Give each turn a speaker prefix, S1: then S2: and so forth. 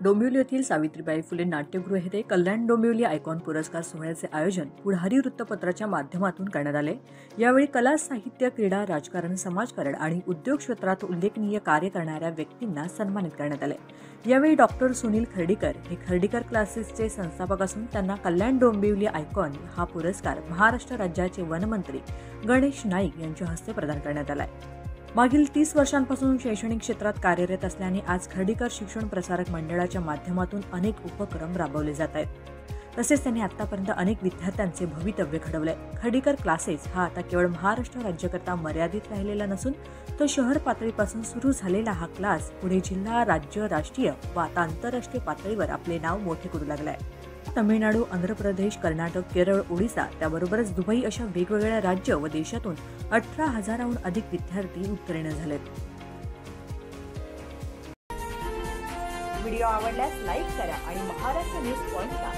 S1: डोंबिवली येथील सावित्रीबाई फुले नाट्यगृह येथे कल्याण डोंबिवली आयकॉन पुरस्कार सोहळ्याचे आयोजन पुढारी वृत्तपत्राच्या माध्यमातून करण्यात आले। यावेळी कला, साहित्य, क्रीडा, राजकारण, समाजकारण आणि उद्योग क्षेत्रात उल्लेखनीय कार्य करणाऱ्या व्यक्तींना सन्मानित करण्यात आले। यावेळी डॉक्टर सुनील खर्डीकर हे खर्डीकर क्लासेसचे संस्थापक असून त्यांना कल्याण डोंबिवली आयकॉन हा पुरस्कार महाराष्ट्र राज्याचे वनमंत्री गणेश नाईक यांच्या हस्ते प्रदान करण्यात आला। मागील 30 वर्षांपासून शैक्षणिक क्षेत्रात कार्यरत असल्याने आज खर्डीकर शिक्षण प्रसारक मंडळाच्या माध्यमातून अनेक उपक्रम राबवले जात आहेत। तसेच त्यांनी आतापर्यंत अनेक विद्यार्थ्यांचे भवितव्य घडवले। खर्डीकर क्लासेस हा आता केवळ महाराष्ट्र राज्याकरता मर्यादित राहिलेला नसून तो शहर पातळीपासून सुरू झालेला हा क्लास पुढे जिल्हा, राज्य, राष्ट्रीय व आता आंतरराष्ट्रीय पातळीवर आपले नाव मोठे करू लागले आहे। तमिळनाडू, आंध्र प्रदेश, कर्नाटक, केरळ, ओडिशा त्याबरोबरच दुबई अशा वेगवेगळ्या राज्य व देशातून 18,000हून अधिक विद्यार्थी उत्तीर्ण झालेत।
S2: व्हिडिओ आवडल्यास लाईक करा आणि महाराष्ट्र न्यूज पॉइंटला